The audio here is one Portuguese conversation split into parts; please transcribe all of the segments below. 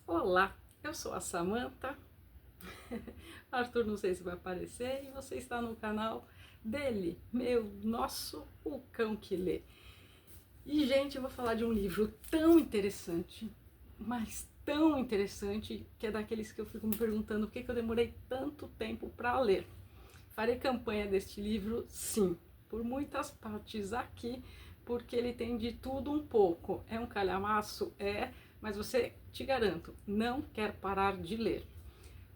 Olá, eu sou a Samantha. Arthur, não sei se vai aparecer, e você está no canal dele, nosso, o Cão que Lê. E, gente, eu vou falar de um livro tão interessante, mas tão interessante, que é daqueles que eu fico me perguntando por que eu demorei tanto tempo para ler. Farei campanha deste livro, sim, por muitas partes aqui, porque ele tem de tudo um pouco. É um calhamaço? É, mas você, te garanto, não quer parar de ler.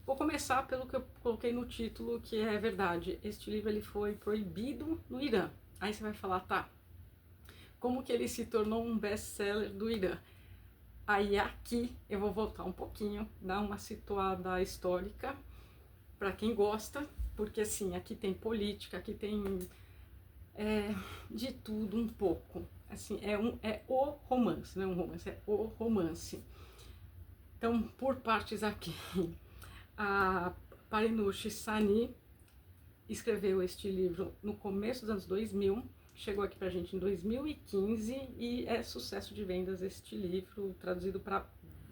Vou começar pelo que eu coloquei no título, que é verdade. Este livro ele foi proibido no Irã. Aí você vai falar, tá, como que ele se tornou um best-seller do Irã? Aí aqui eu vou voltar um pouquinho, dar uma situada histórica para quem gosta, porque assim, aqui tem política, aqui tem de tudo um pouco. Assim, é o romance, não é um romance, é o romance. Então, por partes aqui, a Parinush Sani escreveu este livro no começo dos anos 2000, chegou aqui pra gente em 2015 e é sucesso de vendas este livro, traduzido para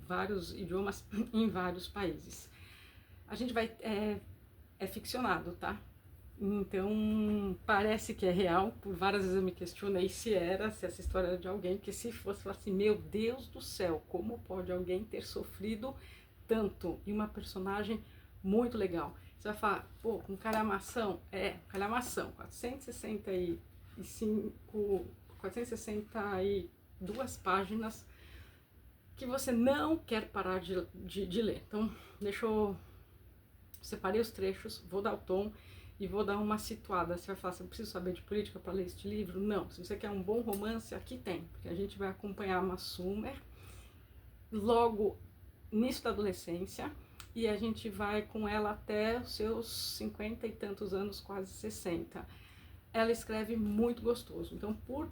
vários idiomas em vários países. A gente vai... é ficcionado, tá? Então, parece que é real. Por várias vezes eu me questionei se essa história era de alguém, que se fosse, falar assim, meu Deus do céu, como pode alguém ter sofrido tanto? E uma personagem muito legal. Você vai falar, pô, com calhamação? Calhamação, 462 páginas que você não quer parar de ler. Então, separei os trechos, vou dar o tom e vou dar uma situada. Você vai falar, você precisa saber de política para ler este livro? Não. Se você quer um bom romance, aqui tem. Porque a gente vai acompanhar uma Summer logo início da adolescência e a gente vai com ela até os seus 50 e tantos anos, quase 60. Ela escreve muito gostoso. Então, por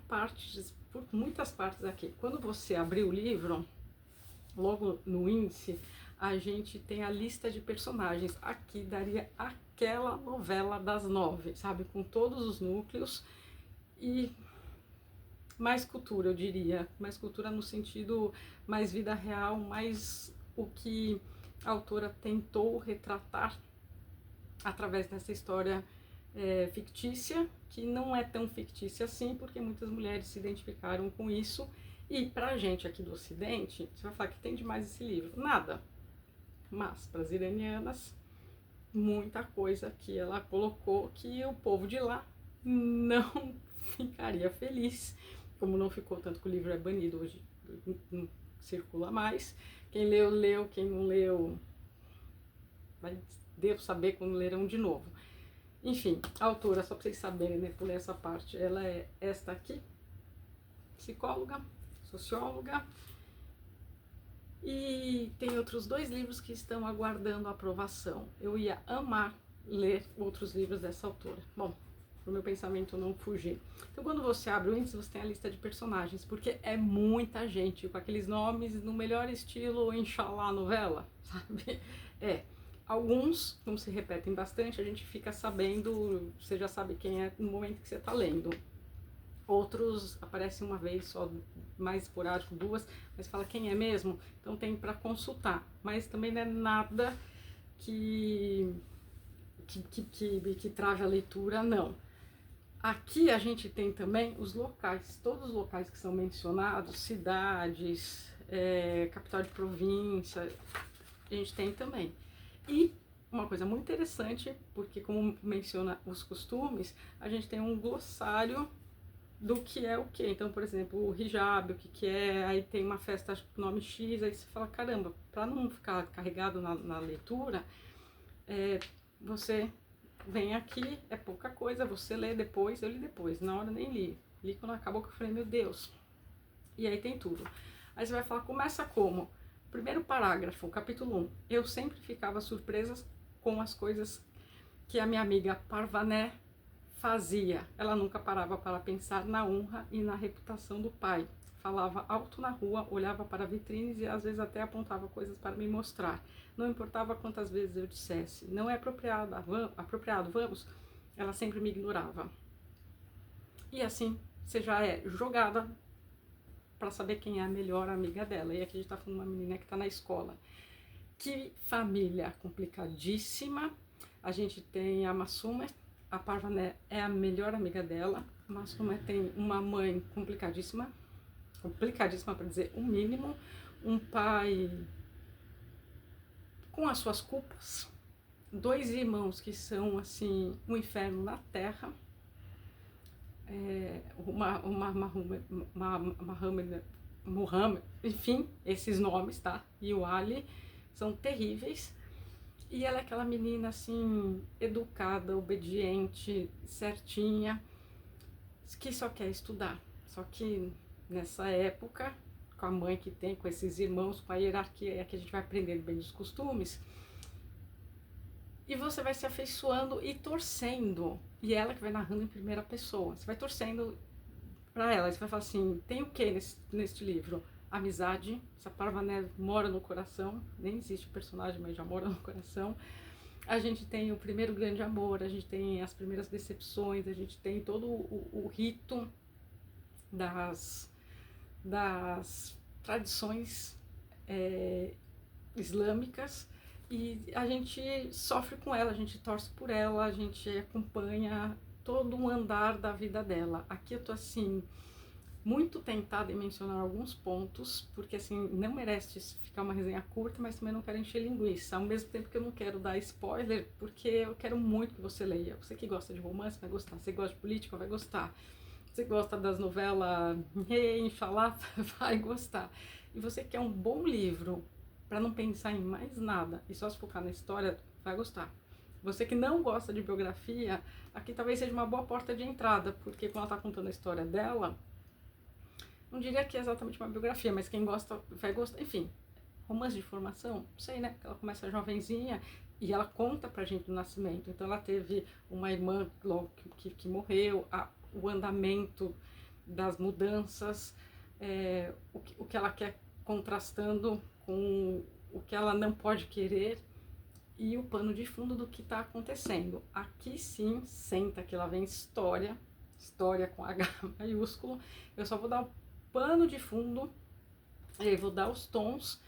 muitas partes aqui. Quando você abrir o livro, logo no índice, a gente tem a lista de personagens. Aqui daria aquela novela das 9, sabe? Com todos os núcleos e mais cultura, eu diria. Mais cultura no sentido mais vida real, mais o que a autora tentou retratar através dessa história fictícia, que não é tão fictícia assim, porque muitas mulheres se identificaram com isso. E pra gente aqui do Ocidente, você vai falar que tem demais esse livro. Nada. Mas para as iranianas, muita coisa que ela colocou que o povo de lá não ficaria feliz, como não ficou, tanto que o livro é banido hoje, não circula mais. Quem leu, leu, quem não leu, devo saber quando lerão de novo. Enfim, a autora, só para vocês saberem, né, por essa parte, ela é esta aqui, psicóloga, socióloga, e tem outros 2 livros que estão aguardando aprovação. Eu ia amar ler outros livros dessa autora. Bom, para o meu pensamento não fugir. Então, quando você abre o índice, você tem a lista de personagens, porque é muita gente, com aqueles nomes no melhor estilo Inshallah novela, sabe? Alguns, como se repetem bastante, a gente fica sabendo, você já sabe quem é no momento que você está lendo. Outros aparecem uma vez só, mais esporádico, 2, mas fala quem é mesmo, então tem para consultar. Mas também não é nada que trave a leitura, não. Aqui a gente tem também os locais, todos os locais que são mencionados, cidades, capital de província, a gente tem também. E uma coisa muito interessante, porque como menciona os costumes, a gente tem um glossário do que é o que. Então, por exemplo, o hijab, o que é, aí tem uma festa, acho que o nome X, aí você fala, caramba, para não ficar carregado na leitura, você vem aqui, é pouca coisa, você lê depois, eu li depois, na hora nem li. Li quando acabou que eu falei, meu Deus. E aí tem tudo. Aí você vai falar, começa como? Primeiro parágrafo, capítulo 1. Eu sempre ficava surpresa com as coisas que a minha amiga Parvané fazia. Ela nunca parava para pensar na honra e na reputação do pai. Falava alto na rua, olhava para vitrines e às vezes até apontava coisas para me mostrar. Não importava quantas vezes eu dissesse, não é apropriado, vamos, ela sempre me ignorava. E assim, você já é jogada para saber quem é a melhor amiga dela. E aqui a gente tá falando de uma menina que tá na escola. Que família complicadíssima. A gente tem a Masume, a Parvané é a melhor amiga dela. A Masume tem uma mãe complicadíssima para dizer o mínimo, um pai com as suas culpas, dois irmãos que são assim um inferno na terra, Muhammad, enfim, esses nomes, tá? E o Ali são terríveis. E ela é aquela menina assim, educada, obediente, certinha, que só quer estudar. Só que nessa época, com a mãe que tem, com esses irmãos, com a hierarquia, é que a gente vai aprendendo bem os costumes. E você vai se afeiçoando e torcendo. E ela que vai narrando em primeira pessoa. Você vai torcendo pra ela. Você vai falar assim, tem o que neste livro? Amizade. Essa Parvané mora no coração. Nem existe personagem, mas já mora no coração. A gente tem o primeiro grande amor. A gente tem as primeiras decepções. A gente tem todo o rito das tradições islâmicas, e a gente sofre com ela, a gente torce por ela, a gente acompanha todo o andar da vida dela. Aqui eu tô assim, muito tentada em mencionar alguns pontos, porque assim, não merece ficar uma resenha curta, mas também não quero encher linguiça, ao mesmo tempo que eu não quero dar spoiler, porque eu quero muito que você leia. Você que gosta de romance vai gostar, você gosta de política vai gostar, você gosta das novelas, Inshallah, vai gostar. E você quer um bom livro para não pensar em mais nada e só se focar na história, vai gostar. Você que não gosta de biografia, aqui talvez seja uma boa porta de entrada, porque quando ela está contando a história dela, não diria que é exatamente uma biografia, mas quem gosta vai gostar. Enfim, romance de formação, não sei, né? Ela começa jovenzinha e ela conta pra gente do nascimento. Então ela teve uma irmã logo que morreu, o andamento das mudanças, o que ela quer contrastando com o que ela não pode querer e o pano de fundo do que está acontecendo. Aqui sim, senta que lá vem história com H maiúsculo. Eu só vou dar o pano de fundo, vou dar os tons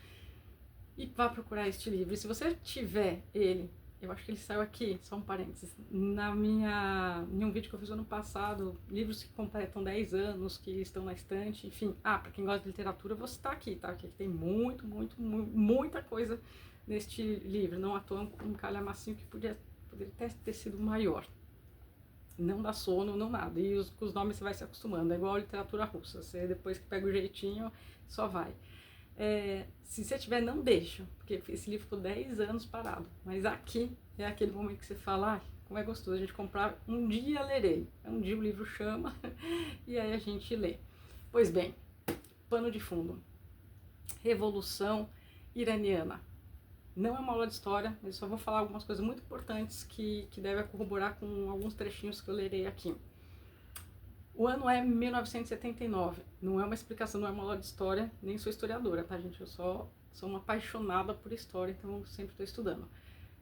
e vá procurar este livro. E se você tiver ele, eu acho que ele saiu aqui, só um parênteses, em um vídeo que eu fiz ano passado, livros que completam 10 anos, que estão na estante, enfim. Para quem gosta de literatura, eu vou citar aqui, tá? Aqui tem muita coisa neste livro. Não à toa um calhamacinho que poderia ter sido maior. Não dá sono, não nada. E com os nomes você vai se acostumando. É igual a literatura russa. Você, depois que pega o jeitinho, só vai. Se você tiver, não deixa, porque esse livro ficou 10 anos parado, mas aqui é aquele momento que você fala, como é gostoso a gente comprar, um dia lerei, um dia o livro chama e aí a gente lê. Pois bem, pano de fundo, Revolução Iraniana. Não é uma aula de história, mas só vou falar algumas coisas muito importantes que devem corroborar com alguns trechinhos que eu lerei aqui. O ano é 1979, não é uma explicação, não é uma aula de história, nem sou historiadora, tá, gente? Eu só sou uma apaixonada por história, então eu sempre estou estudando.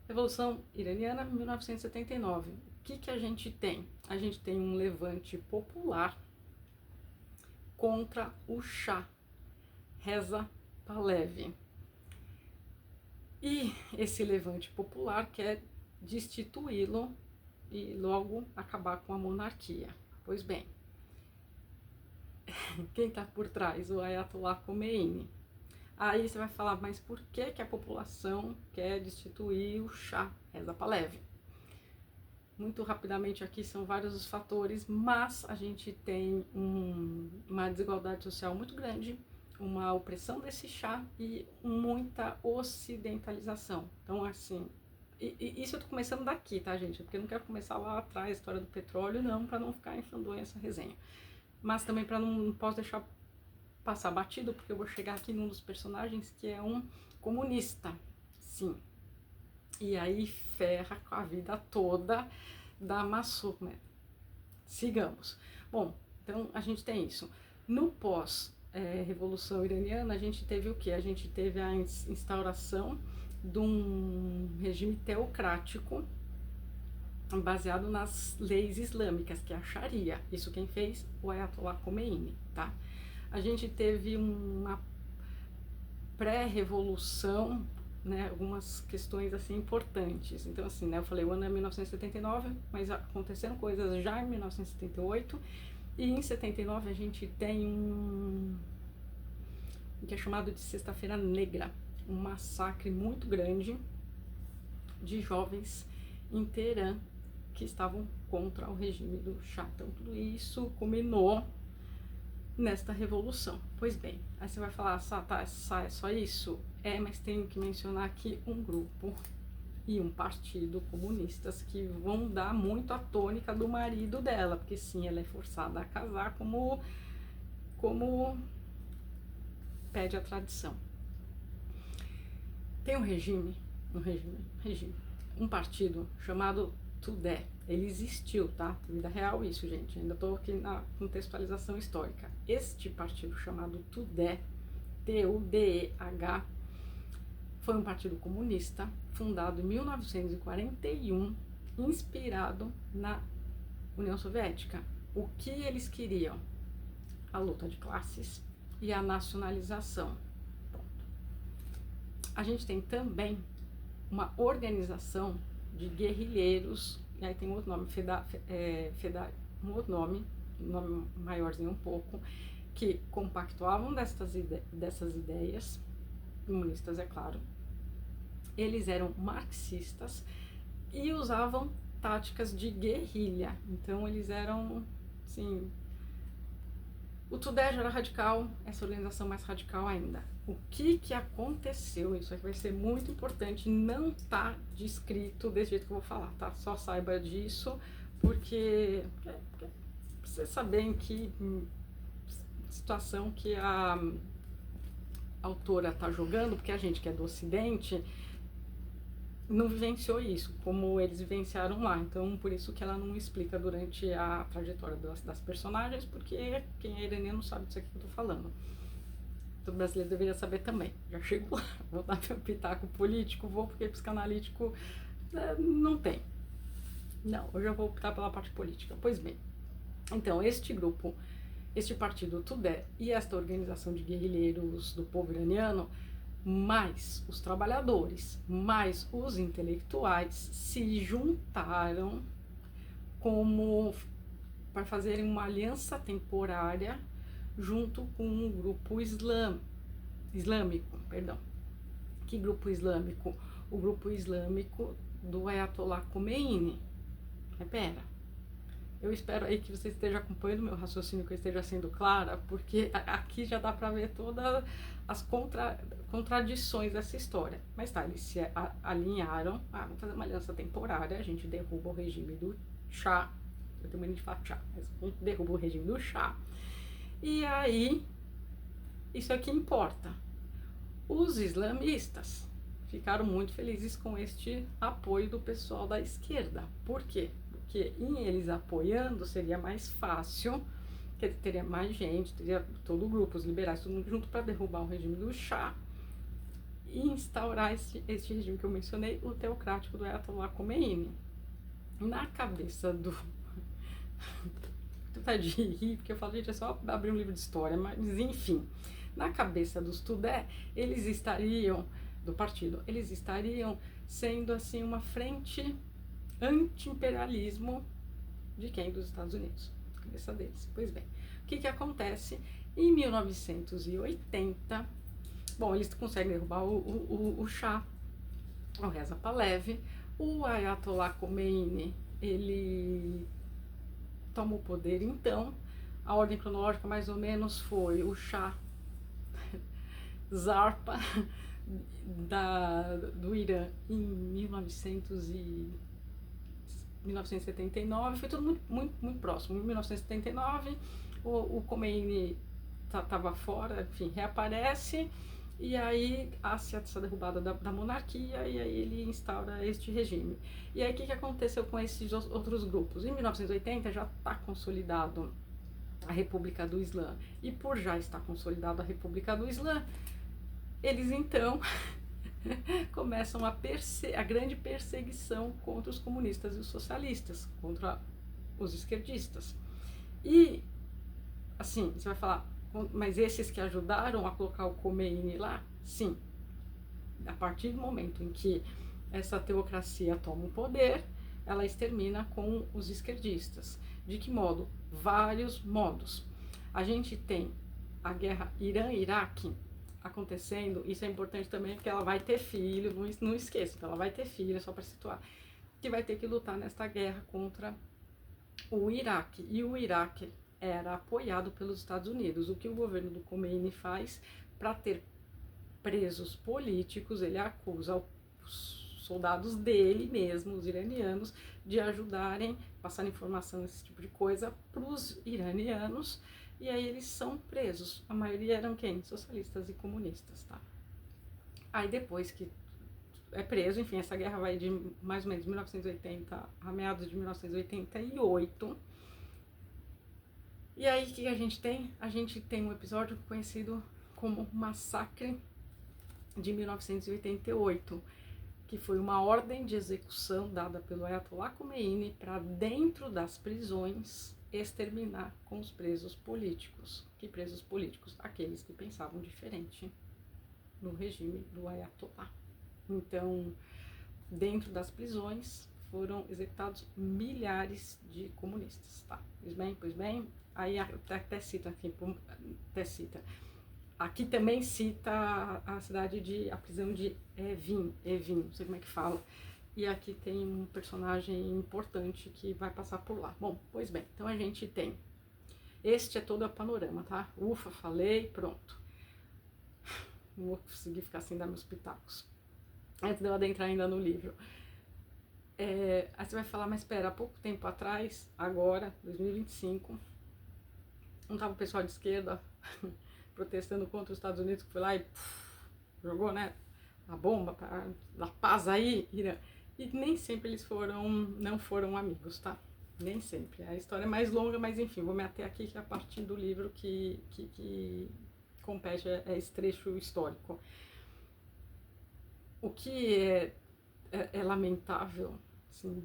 Revolução Iraniana, 1979. O que a gente tem? A gente tem um levante popular contra o Shah, Reza Pahlavi. E esse levante popular quer destituí-lo e logo acabar com a monarquia. Pois bem, quem está por trás? O Ayatollah Khomeini. Aí você vai falar, mas por que a população quer destituir o Shah, Reza Pahlavi? Muito rapidamente aqui são vários os fatores, mas a gente tem uma desigualdade social muito grande, uma opressão desse Shah e muita ocidentalização. Então, assim, isso eu tô começando daqui, tá, gente? Porque eu não quero começar lá atrás, a história do petróleo, não, para não ficar enfadonha essa resenha. Mas também para não posso deixar passar batido, porque eu vou chegar aqui num dos personagens que é um comunista, sim. E aí ferra com a vida toda da Masume. Sigamos. Bom, então a gente tem isso. No pós-revolução iraniana, a gente teve o quê? A gente teve a instauração de um regime teocrático baseado nas leis islâmicas, que é a Sharia. Isso quem fez? O Ayatollah Khomeini, tá? a gente teve uma pré-revolução, né, algumas questões assim importantes. Então assim, né, eu falei o ano é 1979, mas aconteceram coisas já em 1978, e em 79 a gente tem que é chamado de Sexta-feira Negra, um massacre muito grande de jovens em Teherã que estavam contra o regime do Shah. Então tudo isso culminou nesta revolução. Pois bem, aí você vai falar, tá, é só isso? É, mas tenho que mencionar aqui um grupo e um partido comunistas que vão dar muito a tônica do marido dela, porque sim, ela é forçada a casar como pede a tradição. Tem um partido chamado Tudeh. Ele existiu, tá? Vida real isso, gente. Ainda estou aqui na contextualização histórica. Este partido chamado Tudeh, T-U-D-E-H, foi um partido comunista fundado em 1941, inspirado na União Soviética. O que eles queriam? A luta de classes e a nacionalização. Pronto. A gente tem também uma organização de guerrilheiros, e aí tem outro nome, um outro nome maiorzinho um pouco, que compactuavam dessas ideias, comunistas, é claro. Eles eram marxistas e usavam táticas de guerrilha. Então eles eram, assim, o Tudeh já era radical, essa organização mais radical ainda. O que aconteceu? Isso aqui vai ser muito importante, não tá descrito desse jeito que eu vou falar, tá? Só saiba disso, porque pra vocês saberem que situação que a autora tá jogando, porque a gente que é do Ocidente não vivenciou isso, como eles vivenciaram lá. Então, por isso que ela não explica durante a trajetória das personagens, porque quem é iraniano não sabe disso aqui que eu tô falando. O brasileiro deveria saber também. Já chego lá, vou dar meu pitaco político, porque psicanalítico não tem. Não, hoje eu vou optar pela parte política. Pois bem, então este grupo, este partido Tudeh e esta organização de guerrilheiros do povo iraniano, mais os trabalhadores, mais os intelectuais se juntaram para fazerem uma aliança temporária junto com um grupo islâmico. Que grupo islâmico? O grupo islâmico do Ayatollah Khomeini. Pera, eu espero aí que você esteja acompanhando meu raciocínio, que eu esteja sendo clara, porque aqui já dá para ver todas as contradições dessa história. Mas tá, eles se alinharam, vamos fazer uma aliança temporária, a gente derruba o regime do Shah, eu tenho medo de falar Shah, mas a gente derruba o regime do Shah. E aí, isso é que importa. Os islamistas ficaram muito felizes com este apoio do pessoal da esquerda. Por quê? Porque em eles apoiando seria mais fácil, que teria mais gente, teria todo o grupo, os liberais, todo mundo junto para derrubar o regime do Shah e instaurar este regime que eu mencionei, o teocrático do Ayatollah Khomeini. Na cabeça do... Tá de rir, porque eu falo, gente, é só abrir um livro de história, mas enfim, na cabeça dos Tudeh, eles estariam, do partido, eles estariam sendo assim uma frente anti-imperialismo de quem? Dos Estados Unidos, na cabeça deles. Pois bem, o que acontece? Em 1980, bom, eles conseguem derrubar o Shah, o Reza Pahlavi, o Ayatollah Khomeini, ele toma o poder. Então, a ordem cronológica mais ou menos foi o Shah zarpa do Irã em 1979, foi tudo muito próximo. Em 1979, o Khomeini estava fora, enfim, reaparece, e aí há essa derrubada da monarquia, e aí ele instaura este regime. E aí o que aconteceu com esses outros grupos? Em 1980 já está consolidado a República do Islã, e por já estar consolidado a República do Islã, eles então começam a grande perseguição contra os comunistas e os socialistas, contra os esquerdistas. E, assim, você vai falar, Mas esses que ajudaram a colocar o Khomeini lá, sim. A partir do momento em que essa teocracia toma o poder, ela extermina com os esquerdistas. De que modo? Vários modos. A gente tem a guerra Irã-Iraque acontecendo, isso é importante também porque ela vai ter filho, não esqueça, ela vai ter filho, só para situar, que vai ter que lutar nesta guerra contra o Iraque. E o Iraque era apoiado pelos Estados Unidos. O que o governo do Khomeini faz para ter presos políticos, ele acusa os soldados dele mesmo, os iranianos, de ajudarem, passar informação, esse tipo de coisa, para os iranianos, e aí eles são presos. A maioria eram quem? Socialistas e comunistas, tá? Aí depois que é preso, enfim, essa guerra vai de mais ou menos 1980 a meados de 1988. E aí o que a gente tem? A gente tem um episódio conhecido como Massacre de 1988, que foi uma ordem de execução dada pelo Ayatollah Khomeini para dentro das prisões exterminar com os presos políticos. Que presos políticos? Aqueles que pensavam diferente no regime do Ayatollah. Então, dentro das prisões foram executados milhares de comunistas, tá? Pois bem, aí até cita aqui, aqui também cita a cidade a prisão de Evin, não sei como é que fala. E aqui tem um personagem importante que vai passar por lá. Bom, pois bem, então a gente tem, este é todo o panorama, tá? Ufa, falei, pronto. Não vou conseguir ficar sem dar meus pitacos. Antes de eu adentrar ainda no livro. Aí você vai falar, mas espera, há pouco tempo atrás, agora, 2025, não estava o pessoal de esquerda protestando contra os Estados Unidos, que foi lá e jogou, né, a bomba para dar paz aí, Irã. E nem sempre eles não foram amigos, tá? Nem sempre. A história é mais longa, mas enfim, vou me ater aqui que é a partir do livro que compete é esse trecho histórico. O que é lamentável, assim,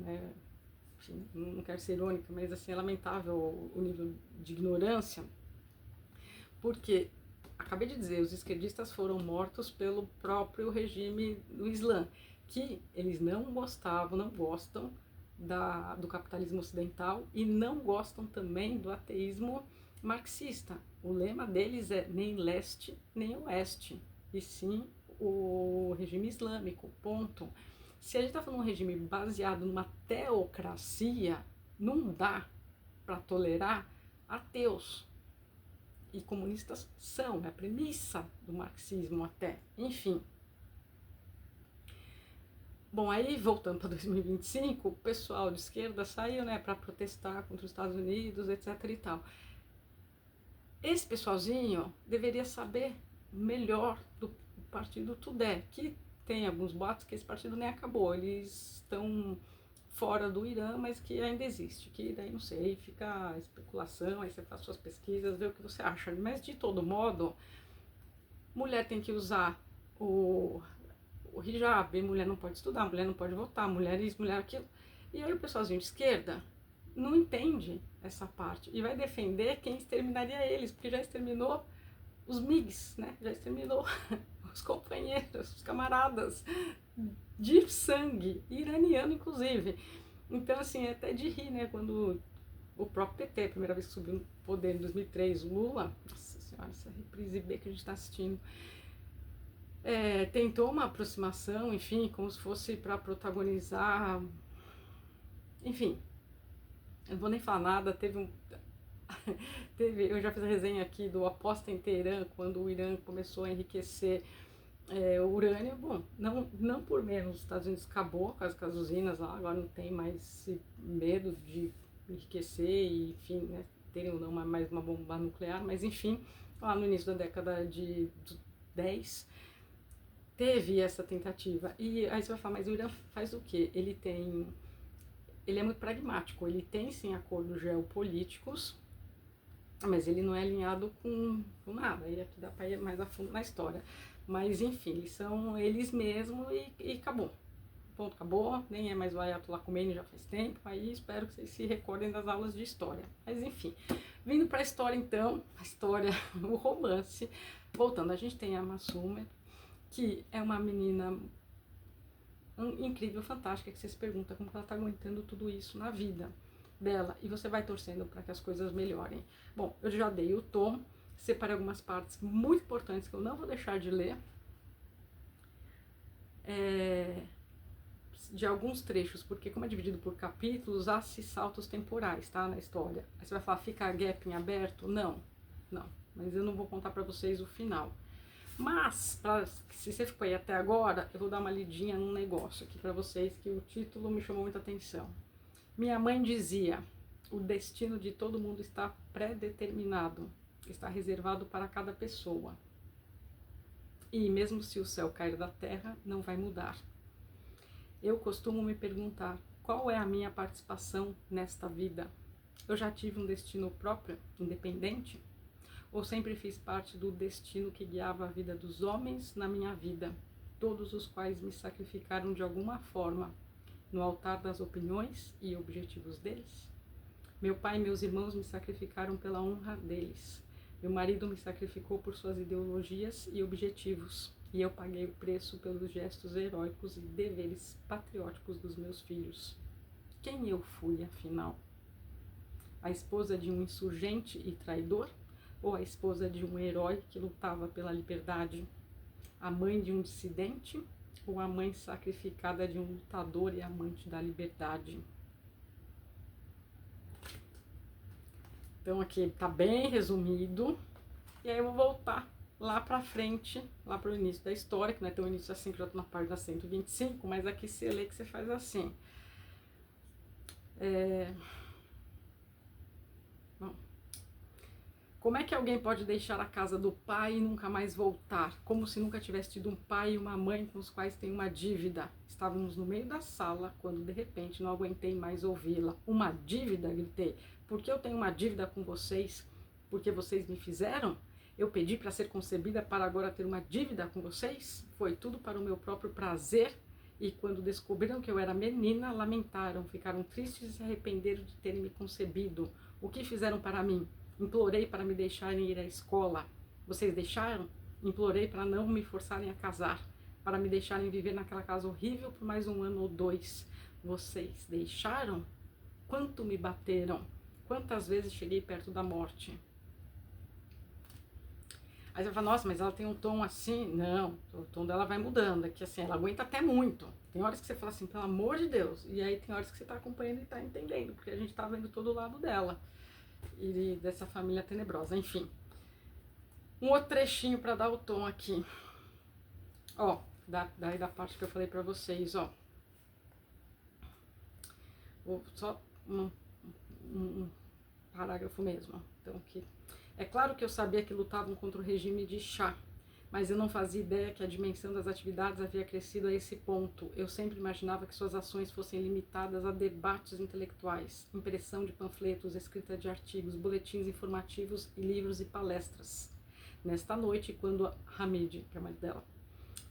enfim, não quero ser irônica, mas assim, é lamentável o nível de ignorância, porque, acabei de dizer, os esquerdistas foram mortos pelo próprio regime do Islã, que eles não gostam do capitalismo ocidental e não gostam também do ateísmo marxista. O lema deles é nem leste nem oeste, e sim o regime islâmico, ponto. Se a gente está falando de um regime baseado numa teocracia, não dá para tolerar ateus. E comunistas são, é a premissa do marxismo até, enfim. Bom, aí voltando para 2025, o pessoal de esquerda saiu, né, para protestar contra os Estados Unidos, etc e tal. Esse pessoalzinho deveria saber melhor do partido Tudeh, que tem alguns boatos que esse partido nem acabou, eles estão fora do Irã, mas que ainda existe, que daí não sei, fica a especulação, aí você faz suas pesquisas, vê o que você acha, mas de todo modo, mulher tem que usar o hijab, mulher não pode estudar, mulher não pode votar, mulher isso, mulher aquilo, e aí o pessoalzinho de esquerda não entende essa parte e vai defender quem exterminaria eles, porque já exterminou os MIGs, né? Já exterminou os companheiros, os camaradas de sangue, iraniano inclusive. Então, assim, é até de rir, né? Quando o próprio PT, a primeira vez que subiu no poder em 2003, o Lula, nossa senhora, essa reprise B que a gente está assistindo, tentou uma aproximação, enfim, como se fosse para protagonizar, enfim, eu não vou nem falar nada, eu já fiz a resenha aqui do Aposta em Teherã, quando o Irã começou a enriquecer o urânio. Bom, não por menos, os Estados Unidos acabou com as usinas lá, agora não tem mais medo de enriquecer e, enfim, né, terem ou não mais uma bomba nuclear, mas enfim, lá no início da década de 10, teve essa tentativa. E aí você vai falar, mas o Irã faz o quê? Ele é muito pragmático, ele tem sim acordos geopolíticos, mas ele não é alinhado com nada, e aqui dá para ir mais a fundo na história. Mas enfim, eles são eles mesmos e acabou. ponto, acabou, nem é mais o Ayatollah Khomeini já faz tempo, aí espero que vocês se recordem das aulas de história. Mas enfim, vindo para a história então, a história, o romance, voltando, a gente tem a Massumer, que é uma menina incrível, fantástica, que você se pergunta como ela está aguentando tudo isso na vida dela, e você vai torcendo para que as coisas melhorem. Bom, eu já dei o tom, separei algumas partes muito importantes que eu não vou deixar de ler, de alguns trechos, porque como é dividido por capítulos, há-se saltos temporais, tá, na história. Aí você vai falar, fica gap em aberto? Não, mas eu não vou contar para vocês o final. Mas, se você ficou aí até agora, eu vou dar uma lidinha num negócio aqui para vocês, que o título me chamou muita atenção. Minha mãe dizia, o destino de todo mundo está pré-determinado, está reservado para cada pessoa. E mesmo se o céu cair da terra, não vai mudar. Eu costumo me perguntar, qual é a minha participação nesta vida? Eu já tive um destino próprio, independente? Ou sempre fiz parte do destino que guiava a vida dos homens na minha vida, todos os quais me sacrificaram de alguma forma no altar das opiniões e objetivos deles? Meu pai e meus irmãos me sacrificaram pela honra deles. Meu marido me sacrificou por suas ideologias e objetivos, e eu paguei o preço pelos gestos heróicos e deveres patrióticos dos meus filhos. Quem eu fui, afinal? A esposa de um insurgente e traidor? Ou a esposa de um herói que lutava pela liberdade? A mãe de um dissidente? Ou a mãe sacrificada de um lutador e amante da liberdade? Então aqui tá bem resumido, e aí eu vou voltar lá pra frente, lá pro início da história, que não é tão início assim, que eu já tô na página 125, mas aqui você lê que você faz assim. Bom, como é que alguém pode deixar a casa do pai e nunca mais voltar? Como se nunca tivesse tido um pai e uma mãe com os quais tem uma dívida. Estávamos no meio da sala, quando de repente não aguentei mais ouvi-la. Uma dívida? Gritei. Por que eu tenho uma dívida com vocês? Porque vocês me fizeram? Eu pedi para ser concebida para agora ter uma dívida com vocês? Foi tudo para o meu próprio prazer? E quando descobriram que eu era menina, lamentaram, ficaram tristes e se arrependeram de terem me concebido. O que fizeram para mim? Implorei para me deixarem ir à escola. Vocês deixaram? Implorei para não me forçarem a casar, para me deixarem viver naquela casa horrível por mais 1 ano ou 2. Vocês deixaram? Quanto me bateram? Quantas vezes cheguei perto da morte? Aí você fala, nossa, mas ela tem um tom assim. Não, o tom dela vai mudando, é que assim, ela aguenta até muito. Tem horas que você fala assim, pelo amor de Deus, e aí tem horas que você tá acompanhando e tá entendendo, porque a gente tá vendo todo o lado dela e dessa família tenebrosa, enfim. Um outro trechinho para dar o tom aqui, ó, daí da parte que eu falei para vocês, ó. Vou só um parágrafo mesmo, então aqui. É claro que eu sabia que lutavam contra o regime de Shah, mas eu não fazia ideia que a dimensão das atividades havia crescido a esse ponto. Eu sempre imaginava que suas ações fossem limitadas a debates intelectuais, impressão de panfletos, escrita de artigos, boletins informativos e livros e palestras. Nesta noite, quando Hamid, que é a mãe dela,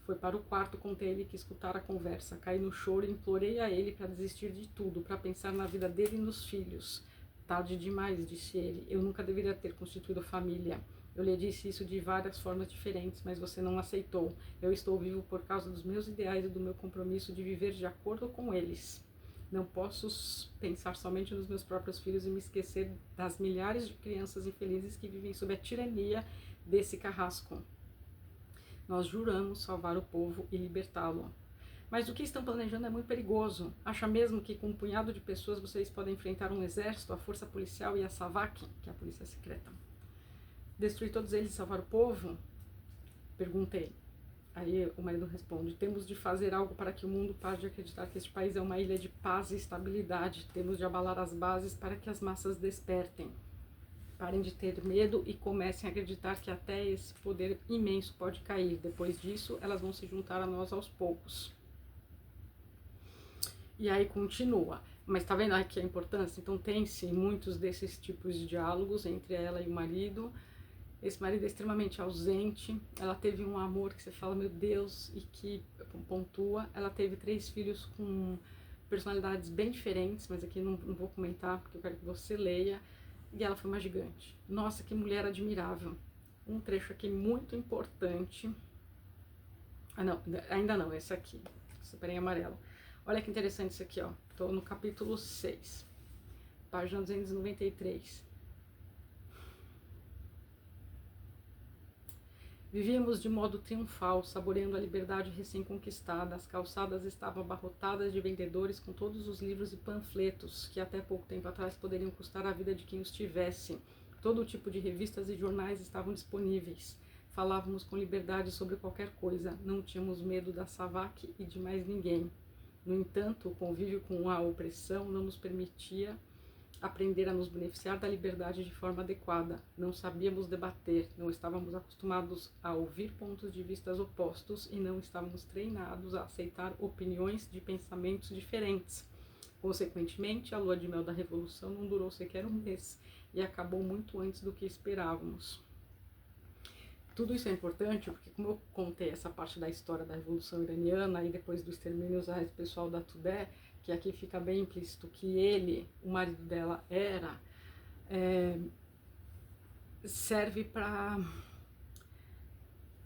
foi para o quarto, contei a ele que escutara a conversa. Caí no choro e implorei a ele para desistir de tudo, para pensar na vida dele e nos filhos. Tarde demais, disse ele. Eu nunca deveria ter constituído família. Eu lhe disse isso de várias formas diferentes, mas você não aceitou. Eu estou vivo por causa dos meus ideais e do meu compromisso de viver de acordo com eles. Não posso pensar somente nos meus próprios filhos e me esquecer das milhares de crianças infelizes que vivem sob a tirania desse carrasco. Nós juramos salvar o povo e libertá-lo. Mas o que estão planejando é muito perigoso. Acha mesmo que com um punhado de pessoas vocês podem enfrentar um exército, a força policial e a SAVAK, que é a polícia secreta? Destruir todos eles e salvar o povo? Perguntei. Aí o marido responde, temos de fazer algo para que o mundo pare de acreditar que este país é uma ilha de paz e estabilidade. Temos de abalar as bases para que as massas despertem. Parem de ter medo e comecem a acreditar que até esse poder imenso pode cair. Depois disso, elas vão se juntar a nós aos poucos. E aí continua. Mas tá vendo aqui a importância? Então tem sim muitos desses tipos de diálogos entre ela e o marido. esse marido é extremamente ausente, ela teve um amor que você fala, meu Deus, e que pontua. Ela teve 3 filhos com personalidades bem diferentes, mas aqui não vou comentar, porque eu quero que você leia. E ela foi uma gigante. Nossa, que mulher admirável. Um trecho aqui muito importante. Ah, não, ainda não, esse aqui. Super em amarelo. Olha que interessante isso aqui, ó. Tô no capítulo 6, página 293. Vivíamos de modo triunfal, saboreando a liberdade recém-conquistada. As calçadas estavam abarrotadas de vendedores com todos os livros e panfletos que até pouco tempo atrás poderiam custar a vida de quem os tivesse. Todo tipo de revistas e jornais estavam disponíveis. Falávamos com liberdade sobre qualquer coisa. Não tínhamos medo da SAVAK e de mais ninguém. No entanto, o convívio com a opressão não nos permitia aprender a nos beneficiar da liberdade de forma adequada. Não sabíamos debater, não estávamos acostumados a ouvir pontos de vista opostos e não estávamos treinados a aceitar opiniões de pensamentos diferentes. Consequentemente, a lua de mel da Revolução não durou sequer um mês e acabou muito antes do que esperávamos. Tudo isso é importante porque, como eu contei essa parte da história da Revolução Iraniana e depois do extermínio do pessoal da Tudeh, que aqui fica bem implícito que ele, o marido dela, era, serve para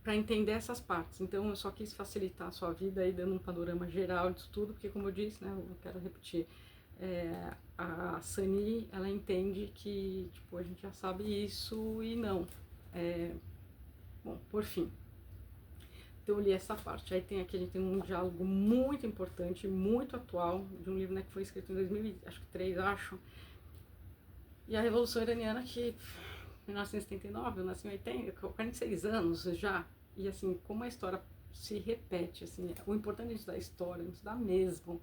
entender essas partes. Então eu só quis facilitar a sua vida aí, dando um panorama geral disso tudo, porque como eu disse, né, eu quero repetir, a Sani, ela entende que tipo, a gente já sabe isso e não. Bom, por fim. Então eu li essa parte. Aí tem aqui, a gente tem um diálogo muito importante, muito atual, de um livro, né, que foi escrito em 2003, acho. E a Revolução Iraniana, que 1979, eu nasci em 80, 46 anos já. E assim, como a história se repete, assim, o importante da história, não se dá mesmo,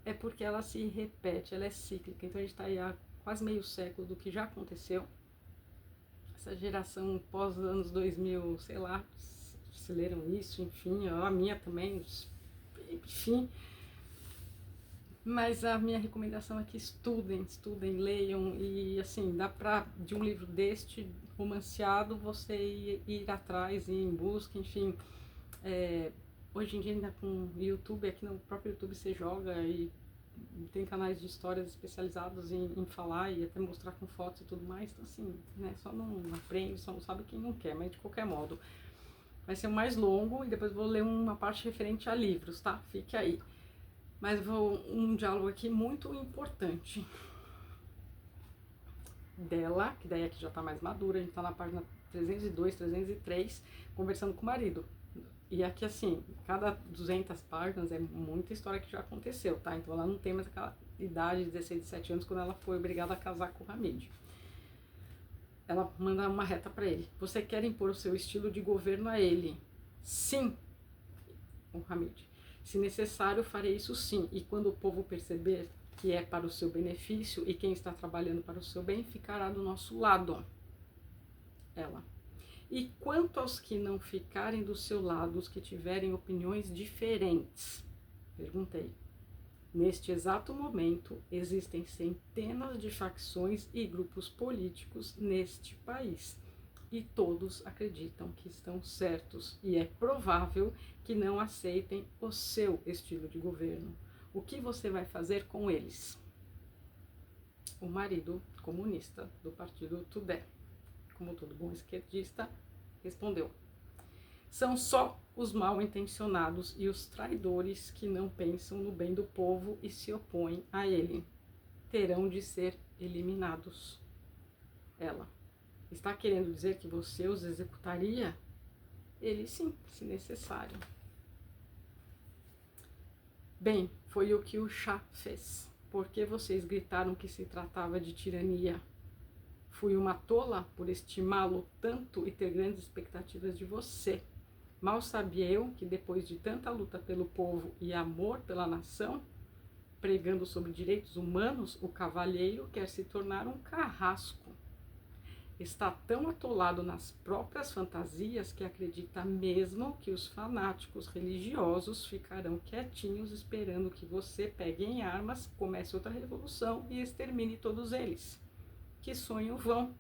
é porque ela se repete, ela é cíclica. Então a gente está aí há quase meio século do que já aconteceu. Essa geração pós anos 2000, sei lá, se leram isso, enfim, a minha também, enfim. Mas a minha recomendação é que estudem, leiam e assim, dá pra, de um livro deste, romanceado, você ir atrás, ir em busca, enfim. Hoje em dia ainda com YouTube, aqui no próprio YouTube você joga e tem canais de histórias especializados em falar e até mostrar com fotos e tudo mais, então assim, né, só não aprende, só não sabe quem não quer, mas de qualquer modo. Vai ser o mais longo e depois vou ler uma parte referente a livros, tá? Fique aí. Mas vou um diálogo aqui muito importante dela, que daí aqui já tá mais madura, a gente tá na página 302, 303, conversando com o marido. E aqui, assim, cada 200 páginas é muita história que já aconteceu, tá? Então ela não tem mais aquela idade de 16, 17 anos quando ela foi obrigada a casar com o Hamid. Ela manda uma reta para ele. Você quer impor o seu estilo de governo a ele? Sim, o Hamid. Se necessário, farei isso sim. E quando o povo perceber que é para o seu benefício e quem está trabalhando para o seu bem, ficará do nosso lado. Ela. E quanto aos que não ficarem do seu lado, os que tiverem opiniões diferentes? Perguntei. Neste exato momento, existem centenas de facções e grupos políticos neste país. E todos acreditam que estão certos. E é provável que não aceitem o seu estilo de governo. O que você vai fazer com eles? O marido comunista do partido Tudeh, como todo bom esquerdista, respondeu. São só os mal intencionados e os traidores que não pensam no bem do povo e se opõem a ele. Terão de ser eliminados. Ela. Está querendo dizer que você os executaria? Ele sim, se necessário. Bem, foi o que o Shah fez. Por que vocês gritaram que se tratava de tirania? Fui uma tola por estimá-lo tanto e ter grandes expectativas de você. Mal sabia eu que depois de tanta luta pelo povo e amor pela nação, pregando sobre direitos humanos, o cavalheiro quer se tornar um carrasco. Está tão atolado nas próprias fantasias que acredita mesmo que os fanáticos religiosos ficarão quietinhos esperando que você pegue em armas, comece outra revolução e extermine todos eles. Que sonho vão!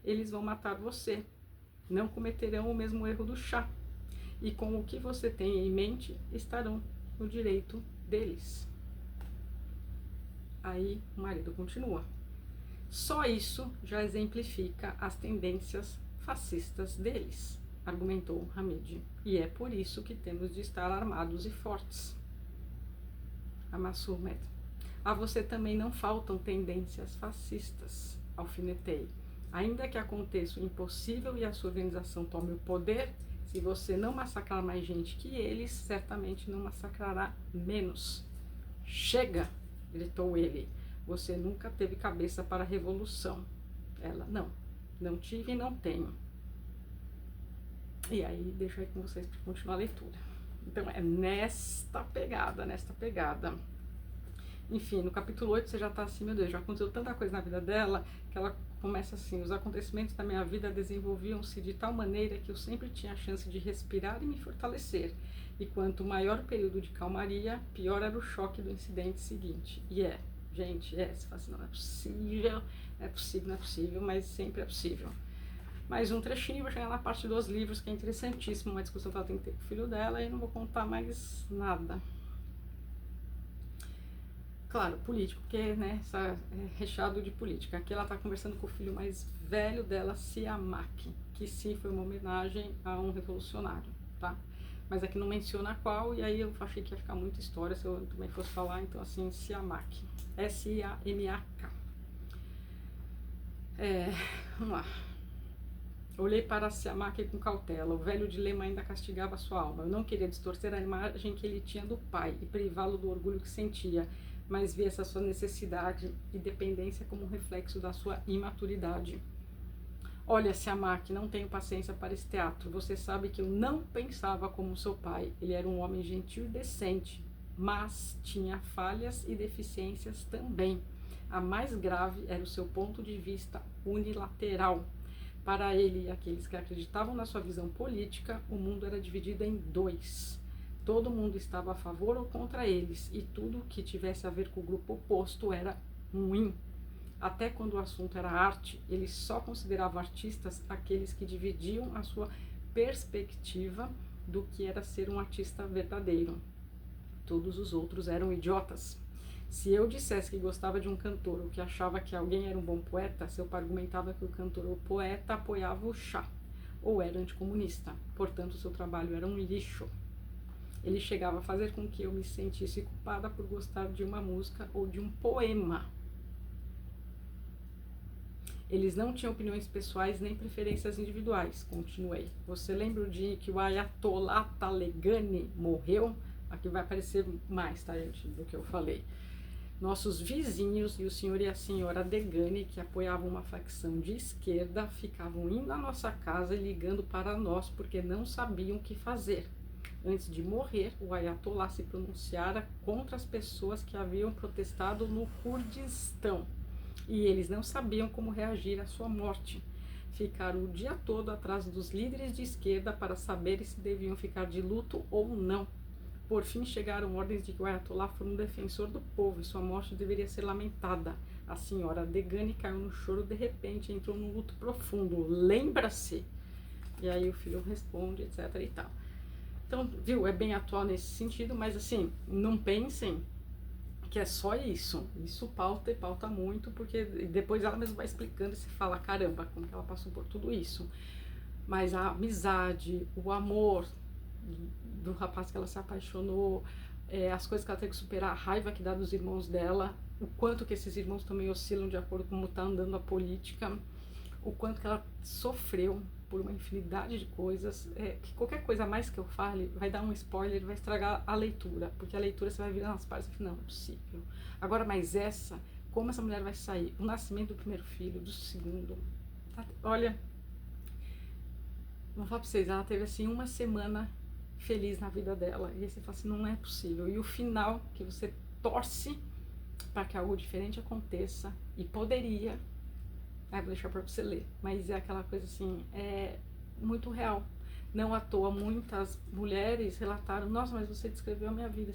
Eles vão matar você. não cometerão o mesmo erro do chá. E com o que você tem em mente, estarão no direito deles. Aí o marido continua. Só isso já exemplifica as tendências fascistas deles, argumentou Hamid. E é por isso que temos de estar armados e fortes. A Massumet. A você também não faltam tendências fascistas, alfinetei. Ainda que aconteça o impossível e a sua organização tome o poder, se você não massacrar mais gente que eles, certamente não massacrará menos. Chega! Gritou ele. Você nunca teve cabeça para a revolução. Ela, não tive e não tenho. E aí, deixo aí com vocês para continuar a leitura. Então, é nesta pegada. Enfim, no capítulo 8 você já tá assim, meu Deus, já aconteceu tanta coisa na vida dela, que ela começa assim, os acontecimentos da minha vida desenvolviam-se de tal maneira que eu sempre tinha a chance de respirar e me fortalecer. E quanto maior o período de calmaria, pior era o choque do incidente seguinte. E gente, você fala assim, não é possível, mas sempre é possível. Mais um trechinho, vou chegar na parte dos livros, que é interessantíssimo, uma discussão que ela tem que ter com o filho dela, e não vou contar mais nada. Claro, político, porque, né, é recheado de política. Aqui ela está conversando com o filho mais velho dela, Siamak, que sim foi uma homenagem a um revolucionário, tá? Mas aqui não menciona qual, e aí eu achei que ia ficar muita história se eu também fosse falar, então assim, Siamak. S-I-A-M-A-K. Vamos lá. Olhei para Siamak com cautela. O velho dilema ainda castigava sua alma. Eu não queria distorcer a imagem que ele tinha do pai e privá-lo do orgulho que sentia, mas vi essa sua necessidade e dependência como um reflexo da sua imaturidade. Olha, Siamak, não tenho paciência para esse teatro. Você sabe que eu não pensava como seu pai. Ele era um homem gentil e decente, mas tinha falhas e deficiências também. A mais grave era o seu ponto de vista unilateral. Para ele e aqueles que acreditavam na sua visão política, o mundo era dividido em dois. Todo mundo estava a favor ou contra eles, e tudo que tivesse a ver com o grupo oposto era ruim. Até quando o assunto era arte, ele só considerava artistas aqueles que dividiam a sua perspectiva do que era ser um artista verdadeiro. Todos os outros eram idiotas. Se eu dissesse que gostava de um cantor ou que achava que alguém era um bom poeta, seu pai argumentava que o cantor ou poeta apoiava o chá, ou era anticomunista, portanto seu trabalho era um lixo. Ele chegava a fazer com que eu me sentisse culpada por gostar de uma música ou de um poema. Eles não tinham opiniões pessoais nem preferências individuais, continuei. Você lembra o dia que o Ayatollah Talegani morreu? Aqui vai aparecer mais, tá, gente, do que eu falei. Nossos vizinhos e o senhor e a senhora Degani, que apoiavam uma facção de esquerda, ficavam indo à nossa casa e ligando para nós porque não sabiam o que fazer. Antes de morrer, o Ayatollah se pronunciara contra as pessoas que haviam protestado no Kurdistão. E eles não sabiam como reagir à sua morte. Ficaram o dia todo atrás dos líderes de esquerda para saber se deviam ficar de luto ou não. Por fim, chegaram ordens de que o Ayatollah foi um defensor do povo e sua morte deveria ser lamentada. A senhora Degani caiu no choro de repente e entrou num luto profundo. Lembra-se? E aí o filho responde, etc e tal. Então, viu, é bem atual nesse sentido, mas assim, não pensem que é só isso. Isso pauta e pauta muito, porque depois ela mesma vai explicando e se fala, caramba, como que ela passou por tudo isso. Mas a amizade, o amor do rapaz que ela se apaixonou, as coisas que ela teve que superar, a raiva que dá dos irmãos dela, o quanto que esses irmãos também oscilam de acordo com como está andando a política, o quanto que ela sofreu por uma infinidade de coisas, que qualquer coisa mais que eu fale vai dar um spoiler, vai estragar a leitura, porque a leitura você vai virar nas páginas e fala, não é possível. Agora, mas como essa mulher vai sair? O nascimento do primeiro filho, do segundo, olha, vou falar pra vocês, ela teve assim uma semana feliz na vida dela, e aí você fala assim, não é possível, e o final que você torce para que algo diferente aconteça, e poderia, vou deixar para você ler, mas é aquela coisa assim, é muito real. Não à toa, muitas mulheres relataram, nossa, mas você descreveu a minha vida,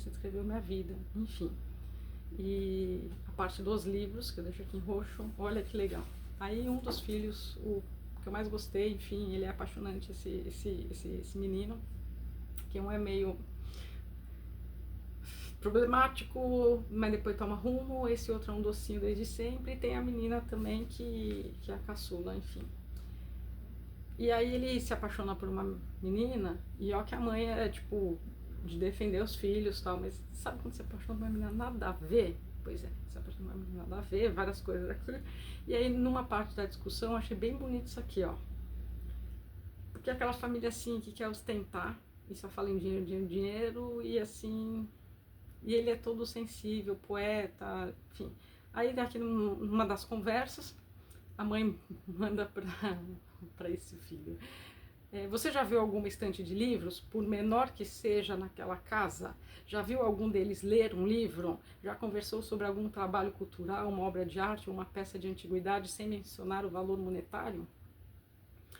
enfim. E a parte dos livros, que eu deixo aqui em roxo, olha que legal. Aí um dos filhos, o que que eu mais gostei, enfim, ele é apaixonante, esse menino, que um é meio problemático, mas depois toma rumo, esse outro é um docinho desde sempre, e tem a menina também que é a caçula, enfim. E aí ele se apaixona por uma menina, e ó que a mãe é, tipo, de defender os filhos e tal, mas sabe quando você apaixona por uma menina nada a ver? Pois é, se apaixona por uma menina nada a ver, várias coisas aqui. E aí, numa parte da discussão, eu achei bem bonito isso aqui, ó. Porque aquela família, assim, que quer ostentar, e só fala em dinheiro, dinheiro, dinheiro, e assim... E ele é todo sensível, poeta, enfim. Aí, daqui numa das conversas, a mãe manda para esse filho: você já viu alguma estante de livros, por menor que seja naquela casa? Já viu algum deles ler um livro? Já conversou sobre algum trabalho cultural, uma obra de arte ou uma peça de antiguidade, sem mencionar o valor monetário?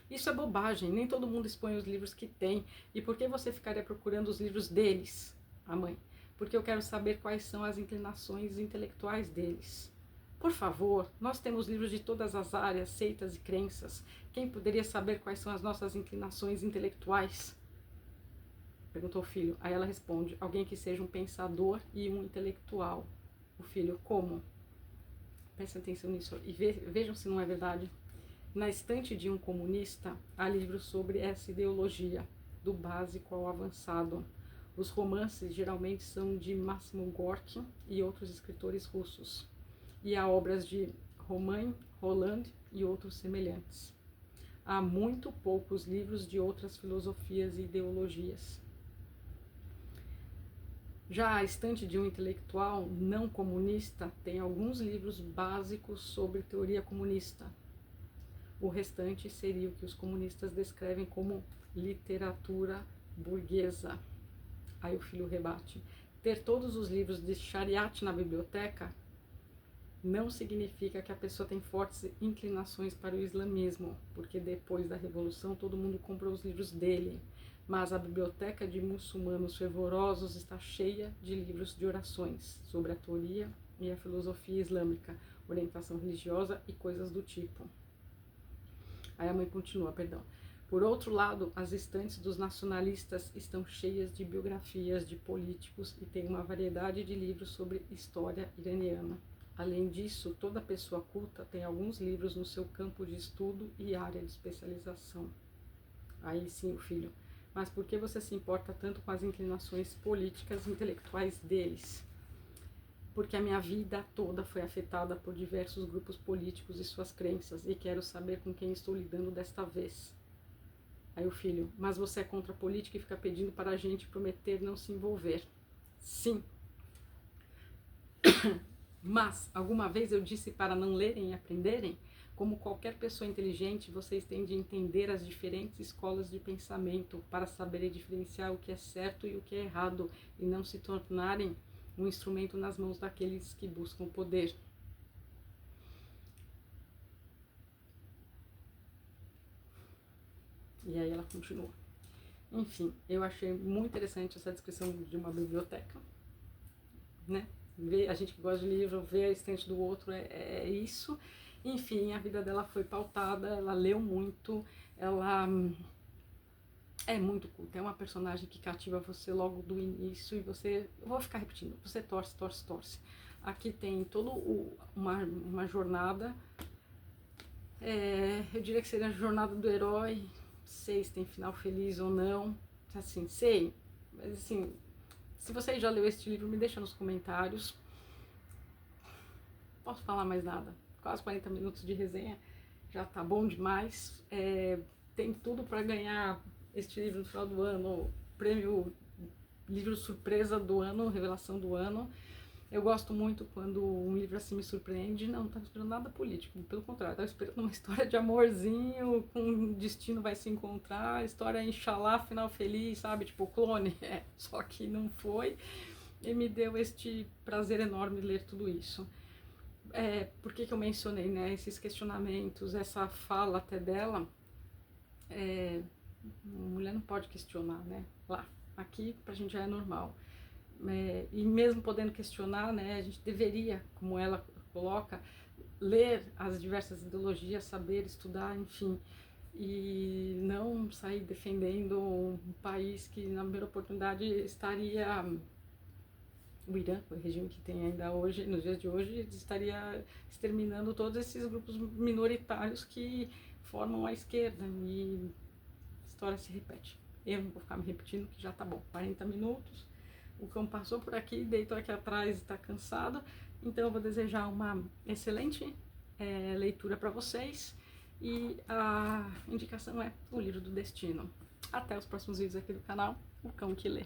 Isso é bobagem, nem todo mundo expõe os livros que tem. E por que você ficaria procurando os livros deles, a mãe? Porque eu quero saber quais são as inclinações intelectuais deles. Por favor, nós temos livros de todas as áreas, seitas e crenças. Quem poderia saber quais são as nossas inclinações intelectuais? Perguntou o filho. Aí ela responde: alguém que seja um pensador e um intelectual. O filho: como? Prestem atenção nisso e vejam se não é verdade. Na estante de um comunista, há livros sobre essa ideologia, do básico ao avançado. Os romances geralmente são de Máximo Gorky e outros escritores russos. E há obras de Romain Rolland e outros semelhantes. Há muito poucos livros de outras filosofias e ideologias. Já a estante de um intelectual não comunista tem alguns livros básicos sobre teoria comunista. O restante seria o que os comunistas descrevem como literatura burguesa. Aí o filho rebate: ter todos os livros de Shariat na biblioteca não significa que a pessoa tem fortes inclinações para o islamismo, porque depois da revolução todo mundo comprou os livros dele. Mas a biblioteca de muçulmanos fervorosos está cheia de livros de orações sobre a teoria e a filosofia islâmica, orientação religiosa e coisas do tipo. Aí a mãe continua, perdão. Por outro lado, as estantes dos nacionalistas estão cheias de biografias de políticos e tem uma variedade de livros sobre história iraniana. Além disso, toda pessoa culta tem alguns livros no seu campo de estudo e área de especialização. Aí sim, o filho: mas por que você se importa tanto com as inclinações políticas e intelectuais deles? Porque a minha vida toda foi afetada por diversos grupos políticos e suas crenças, e quero saber com quem estou lidando desta vez. Aí o filho: mas você é contra a política e fica pedindo para a gente prometer não se envolver. Sim. Mas alguma vez eu disse para não lerem e aprenderem? Como qualquer pessoa inteligente, vocês têm de entender as diferentes escolas de pensamento para saberem diferenciar o que é certo e o que é errado, e não se tornarem um instrumento nas mãos daqueles que buscam poder. E aí ela continua. Enfim, eu achei muito interessante essa descrição de uma biblioteca, né? Ver, a gente que gosta de livro, ver a estante do outro é isso. Enfim, a vida dela foi pautada, ela leu muito, ela é muito culta, é uma personagem que cativa você logo do início e você, eu vou ficar repetindo, você torce, torce, torce. Aqui tem toda uma jornada, eu diria que seria a jornada do herói, não sei se tem final feliz ou não, assim, sei, mas assim, se você já leu este livro, me deixa nos comentários. Não posso falar mais nada, quase 40 minutos de resenha, já tá bom demais, tem tudo para ganhar este livro no final do ano, prêmio livro surpresa do ano, revelação do ano. Eu gosto muito quando um livro assim me surpreende. Não estava esperando nada político, pelo contrário, estava esperando uma história de amorzinho, com um destino vai se encontrar, história Inshallah, final feliz, sabe, tipo Clone, só que não foi, e me deu este prazer enorme de ler tudo isso. Por que eu mencionei, né, esses questionamentos, essa fala até dela, a mulher não pode questionar, né, lá, aqui pra gente já é normal. E mesmo podendo questionar, né, a gente deveria, como ela coloca, ler as diversas ideologias, saber estudar, enfim. e não sair defendendo um país que na primeira oportunidade estaria, o Irã, o regime que tem ainda hoje, nos dias de hoje, estaria exterminando todos esses grupos minoritários que formam a esquerda, e a história se repete. Eu não vou ficar me repetindo, que já tá bom, 40 minutos, o cão passou por aqui, deitou aqui atrás e está cansado, então eu vou desejar uma excelente leitura para vocês, e a indicação é O Livro do Destino. Até os próximos vídeos aqui do canal, O Cão que Lê.